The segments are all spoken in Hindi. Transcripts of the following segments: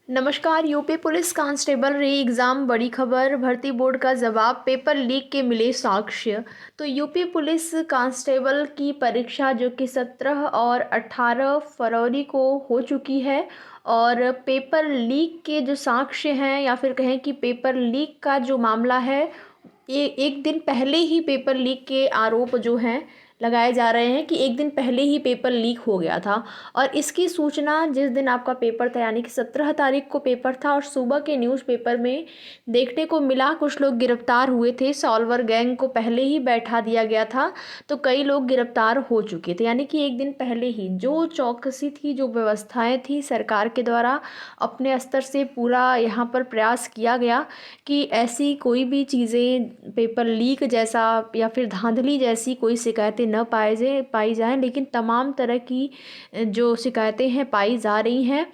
नमस्कार। यूपी पुलिस कांस्टेबल री एग्ज़ाम बड़ी खबर, भर्ती बोर्ड का जवाब, पेपर लीक के मिले साक्ष्य। तो यूपी पुलिस कांस्टेबल की परीक्षा जो कि 17 और 18 फरवरी को हो चुकी है, और पेपर लीक के जो साक्ष्य हैं या फिर कहें कि पेपर लीक का जो मामला है, ये एक दिन पहले ही पेपर लीक के आरोप जो हैं लगाए जा रहे हैं कि एक दिन पहले ही पेपर लीक हो गया था। और इसकी सूचना जिस दिन आपका पेपर था, यानी कि 17 तारीख को पेपर था, और सुबह के न्यूज़पेपर में देखने को मिला कुछ लोग गिरफ्तार हुए थे। सॉल्वर गैंग को पहले ही बैठा दिया गया था, तो कई लोग गिरफ्तार हो चुके थे। यानी कि एक दिन पहले ही जो चौकसी थी, जो व्यवस्थाएं थी सरकार के द्वारा, अपने स्तर से पूरा यहाँ पर प्रयास किया गया कि ऐसी कोई भी चीज़ें, पेपर लीक जैसा या फिर धांधली जैसी कोई शिकायतें न पाई जाएं। लेकिन तमाम तरह की जो शिकायतें हैं पाई जा रही हैं।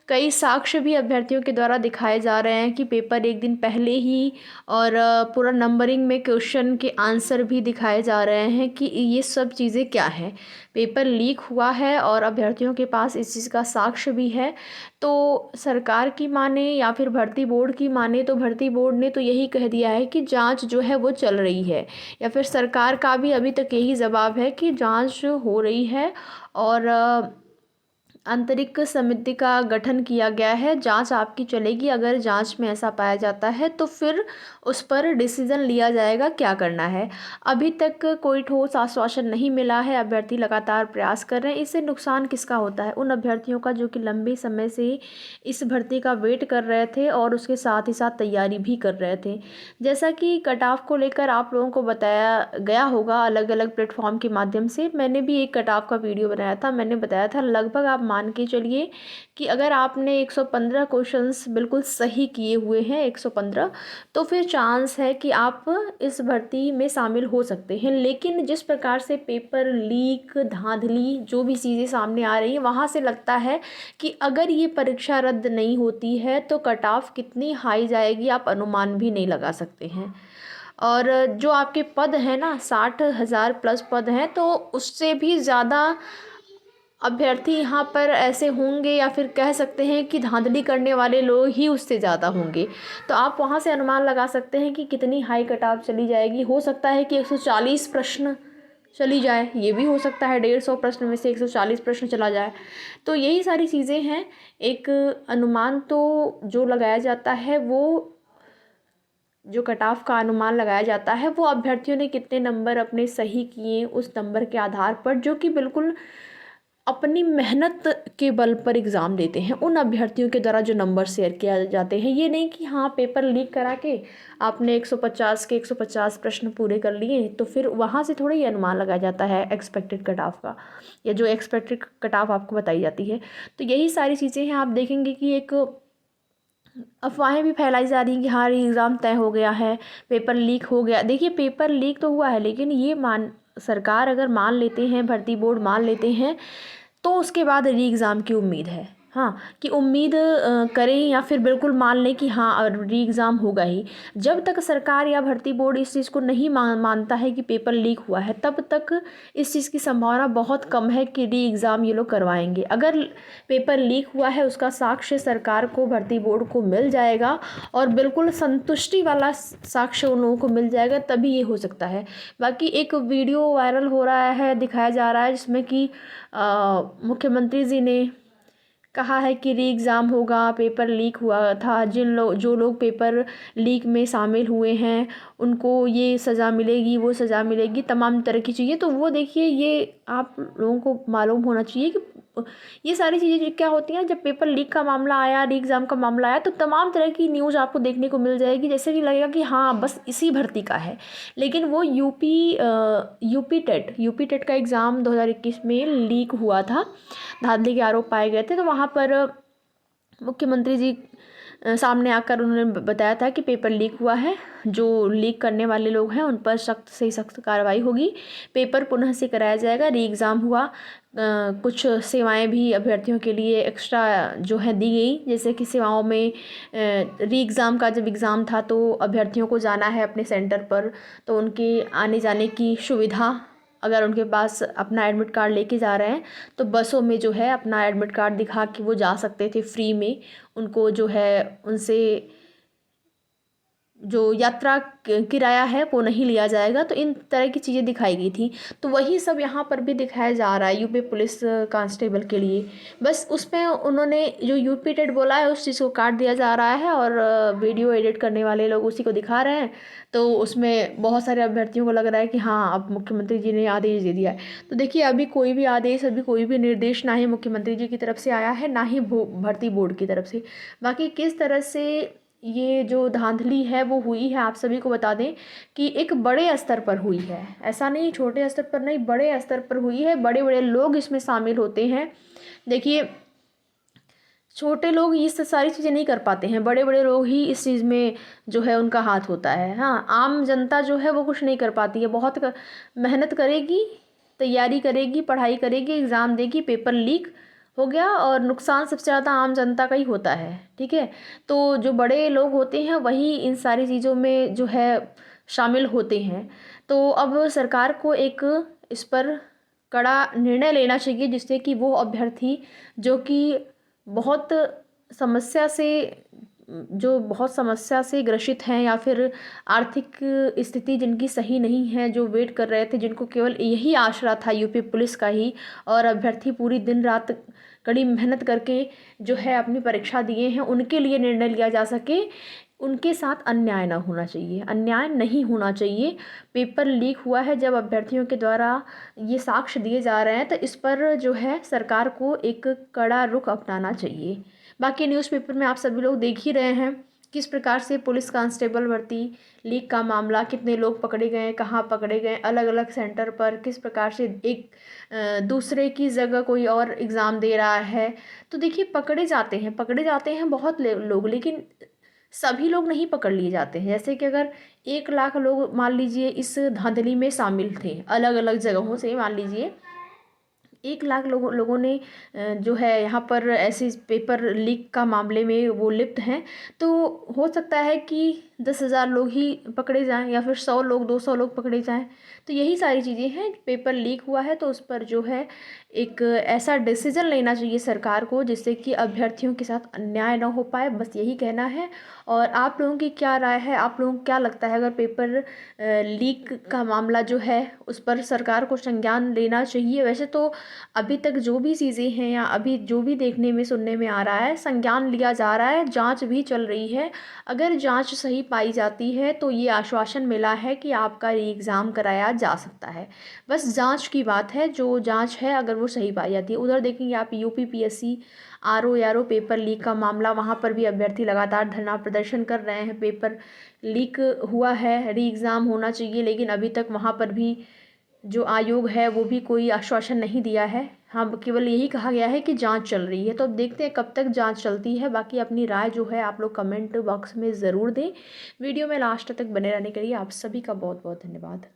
कई साक्ष्य भी अभ्यर्थियों के द्वारा दिखाए जा रहे हैं कि पेपर एक दिन पहले ही, और पूरा नंबरिंग में क्वेश्चन के आंसर भी दिखाए जा रहे हैं कि ये सब चीज़ें क्या है। पेपर लीक हुआ है और अभ्यर्थियों के पास इस चीज़ का साक्ष्य भी है। तो सरकार की माने या फिर भर्ती बोर्ड की माने, तो भर्ती बोर्ड ने तो यही कह दिया है कि जांच जो है वो चल रही है, या फिर सरकार का भी अभी तक यही जवाब है कि जांच हो रही है। और आंतरिक समिति का गठन किया गया है, जांच आपकी चलेगी। अगर जांच में ऐसा पाया जाता है तो फिर उस पर डिसीजन लिया जाएगा क्या करना है। अभी तक कोई ठोस आश्वासन नहीं मिला है, अभ्यर्थी लगातार प्रयास कर रहे हैं। इससे नुकसान किसका होता है? उन अभ्यर्थियों का जो कि लंबे समय से इस भर्ती का वेट कर रहे थे और उसके साथ ही साथ तैयारी भी कर रहे थे। जैसा कि कट ऑफ को लेकर आप लोगों को बताया गया होगा अलग अलग प्लेटफॉर्म के माध्यम से, मैंने भी एक कट ऑफ का वीडियो बनाया था। मैंने बताया था लगभग आप मान के चलिए कि अगर आपने 115 क्वेश्चंस बिल्कुल सही किए हुए हैं, 115, तो फिर चांस है कि आप इस भर्ती में शामिल हो सकते हैं। लेकिन जिस प्रकार से पेपर लीक, धांधली, जो भी चीज़ें सामने आ रही हैं, वहाँ से लगता है कि अगर ये परीक्षा रद्द नहीं होती है तो कट ऑफ कितनी हाई जाएगी आप अनुमान भी नहीं लगा सकते हैं। और जो आपके पद हैं ना, 60,000 प्लस पद हैं, तो उससे भी ज़्यादा अभ्यर्थी यहाँ पर ऐसे होंगे, या फिर कह सकते हैं कि धांधली करने वाले लोग ही उससे ज़्यादा होंगे। तो आप वहाँ से अनुमान लगा सकते हैं कि कितनी हाई कट ऑफ चली जाएगी। हो सकता है कि 140 प्रश्न चली जाए, ये भी हो सकता है। 150 प्रश्न में से 140 प्रश्न चला जाए। तो यही सारी चीज़ें हैं। एक अनुमान तो जो लगाया जाता है, वो जो कट ऑफ का अनुमान लगाया जाता है, वो अभ्यर्थियों ने कितने नंबर अपने सही किए उस नंबर के आधार पर, जो कि बिल्कुल अपनी मेहनत के बल पर एग्ज़ाम देते हैं, उन अभ्यर्थियों के द्वारा जो नंबर शेयर किया जाते हैं। ये नहीं कि हाँ पेपर लीक करा के आपने 150 के 150 प्रश्न पूरे कर लिए, तो फिर वहाँ से थोड़ा ही अनुमान लगाया जाता है एक्सपेक्टेड कट ऑफ का, या जो एक्सपेक्टेड कट ऑफ आपको बताई जाती है। तो यही सारी चीज़ें हैं। आप देखेंगे कि एक अफवाहें भी फैलाई जा रही हैं कि हाँ एग्ज़ाम तय हो गया है, पेपर लीक हो गया। देखिए, पेपर लीक तो हुआ है, लेकिन ये सरकार अगर मान लेते हैं, भर्ती बोर्ड मान लेते हैं, तो उसके बाद री एग्ज़ाम की उम्मीद है। हाँ, कि उम्मीद करें या फिर बिल्कुल मान लें कि हाँ री एग्ज़ाम होगा ही। जब तक सरकार या भर्ती बोर्ड इस चीज़ को नहीं मानता है कि पेपर लीक हुआ है, तब तक इस चीज़ की संभावना बहुत कम है कि री एग्ज़ाम ये लोग करवाएंगे। अगर पेपर लीक हुआ है, उसका साक्ष्य सरकार को, भर्ती बोर्ड को मिल जाएगा, और बिल्कुल संतुष्टि वाला साक्ष्य उन लोगों को मिल जाएगा, तभी ये हो सकता है। बाकी एक वीडियो वायरल हो रहा है, दिखाया जा रहा है, जिसमें कि मुख्यमंत्री जी ने कहा है कि री एग्ज़ाम होगा, पेपर लीक हुआ था, जो लोग पेपर लीक में शामिल हुए हैं उनको ये सज़ा मिलेगी, वो सज़ा मिलेगी, तमाम तरह की चीज़ें। तो वो देखिए, ये आप लोगों को मालूम होना चाहिए कि ये सारी चीज़ें क्या होती हैं। जब पेपर लीक का मामला आया, री एग्ज़ाम का मामला आया, तो तमाम तरह की न्यूज़ आपको देखने को मिल जाएगी, जैसे कि लगेगा कि हाँ बस इसी भर्ती का है। लेकिन वो यूपी टेट का एग्ज़ाम 2021 में लीक हुआ था, धांधली के आरोप पाए गए थे। तो वहाँ पर मुख्यमंत्री जी सामने आकर उन्होंने बताया था कि पेपर लीक हुआ है, जो लीक करने वाले लोग हैं उन पर सख्त से सख्त कार्रवाई होगी, पेपर पुनः से कराया जाएगा। री एग्ज़ाम हुआ, कुछ सेवाएं भी अभ्यर्थियों के लिए एक्स्ट्रा जो है दी गई, जैसे कि सेवाओं में री एग्ज़ाम का जब एग्ज़ाम था तो अभ्यर्थियों को जाना है अपने सेंटर पर, तो उनके आने जाने की सुविधा अगर उनके पास अपना एडमिट कार्ड लेके जा रहे हैं तो बसों में जो है अपना एडमिट कार्ड दिखा के वो जा सकते थे फ्री में। उनको जो है उनसे जो यात्रा किराया है वो नहीं लिया जाएगा। तो इन तरह की चीज़ें दिखाई गई थी। तो वही सब यहाँ पर भी दिखाया जा रहा है यूपी पुलिस कांस्टेबल के लिए। बस उसमें उन्होंने जो यूपी टेट बोला है उस चीज़ को काट दिया जा रहा है और वीडियो एडिट करने वाले लोग उसी को दिखा रहे हैं। तो उसमें बहुत सारे अभ्यर्थियों को लग रहा है कि हाँ अब मुख्यमंत्री जी ने आदेश दे दिया है। तो देखिए अभी कोई भी आदेश, अभी कोई भी निर्देश ना ही मुख्यमंत्री जी की तरफ से आया है, ना ही भर्ती बोर्ड की तरफ से। बाकी किस तरह से ये जो धांधली है वो हुई है, आप सभी को बता दें कि एक बड़े स्तर पर हुई है। ऐसा नहीं छोटे स्तर पर नहीं, बड़े स्तर पर हुई है। बड़े बड़े लोग इसमें शामिल होते हैं। देखिए छोटे लोग इस सारी चीज़ें नहीं कर पाते हैं, बड़े बड़े लोग ही इस चीज़ में जो है उनका हाथ होता है। हाँ, आम जनता जो है वो कुछ नहीं कर पाती है। बहुत मेहनत करेगी, तैयारी करेगी, पढ़ाई करेगी, एग्ज़ाम देगी, पेपर लीक हो गया और नुकसान सबसे ज़्यादा आम जनता का ही होता है। ठीक है, तो जो बड़े लोग होते हैं वही इन सारी चीज़ों में जो है शामिल होते हैं। तो अब सरकार को एक इस पर कड़ा निर्णय लेना चाहिए जिससे कि वो अभ्यर्थी जो कि बहुत समस्या से बहुत समस्या से ग्रसित हैं या फिर आर्थिक स्थिति जिनकी सही नहीं है, जो वेट कर रहे थे, जिनको केवल यही आसरा था यूपी पुलिस का ही, और अभ्यर्थी पूरी दिन रात कड़ी मेहनत करके जो है अपनी परीक्षा दिए हैं, उनके लिए निर्णय लिया जा सके। उनके साथ अन्याय ना होना चाहिए, अन्याय नहीं होना चाहिए। पेपर लीक हुआ है जब अभ्यर्थियों के द्वारा ये साक्ष्य दिए जा रहे हैं तो इस पर जो है सरकार को एक कड़ा रुख अपनाना चाहिए। बाकी न्यूज़पेपर में आप सभी लोग देख ही रहे हैं किस प्रकार से पुलिस कांस्टेबल भर्ती लीक का मामला, कितने लोग पकड़े गए, कहाँ पकड़े गए, अलग अलग सेंटर पर किस प्रकार से एक दूसरे की जगह कोई और एग्ज़ाम दे रहा है। तो देखिए पकड़े जाते हैं बहुत लोग, लेकिन सभी लोग नहीं पकड़ लिए जाते हैं। जैसे कि अगर 1 लाख लोग मान लीजिए इस धांधली में शामिल थे, अलग अलग जगहों से मान लीजिए 1 लाख लोगों ने जो है यहाँ पर ऐसे पेपर लीक का मामले में वो लिप्त हैं। तो हो सकता है कि 10,000 लोग ही पकड़े जाएं या फिर 100 लोग, 200 लोग पकड़े जाएं। तो यही सारी चीज़ें हैं। पेपर लीक हुआ है तो उस पर जो है एक ऐसा डिसीजन लेना चाहिए सरकार को जिससे कि अभ्यर्थियों के साथ अन्याय ना हो पाए, बस यही कहना है। और आप लोगों की क्या राय है, आप लोगों को क्या लगता है अगर पेपर लीक का मामला जो है उस पर सरकार को संज्ञान लेना चाहिए? वैसे तो अभी तक जो भी चीज़ें हैं या अभी जो भी देखने में सुनने में आ रहा है, संज्ञान लिया जा रहा है, जांच भी चल रही है। अगर जांच सही पाई जाती है तो ये आश्वासन मिला है कि आपका री एग्ज़ाम कराया जा सकता है। बस जांच की बात है, जो जांच है अगर वो सही पाई जाती है। उधर देखेंगे आप यूपीपीएससी आरओ पेपर लीक का मामला, वहाँ पर भी अभ्यर्थी लगातार धरना प्रदर्शन कर रहे हैं। पेपर लीक हुआ है, री एग्ज़ाम होना चाहिए, लेकिन अभी तक वहाँ पर भी जो आयोग है वो भी कोई आश्वासन नहीं दिया है। हाँ, केवल यही कहा गया है कि जांच चल रही है। तो अब देखते हैं कब तक जांच चलती है। बाकी अपनी राय जो है आप लोग कमेंट बॉक्स में ज़रूर दें। वीडियो में लास्ट तक बने रहने के लिए आप सभी का बहुत बहुत धन्यवाद।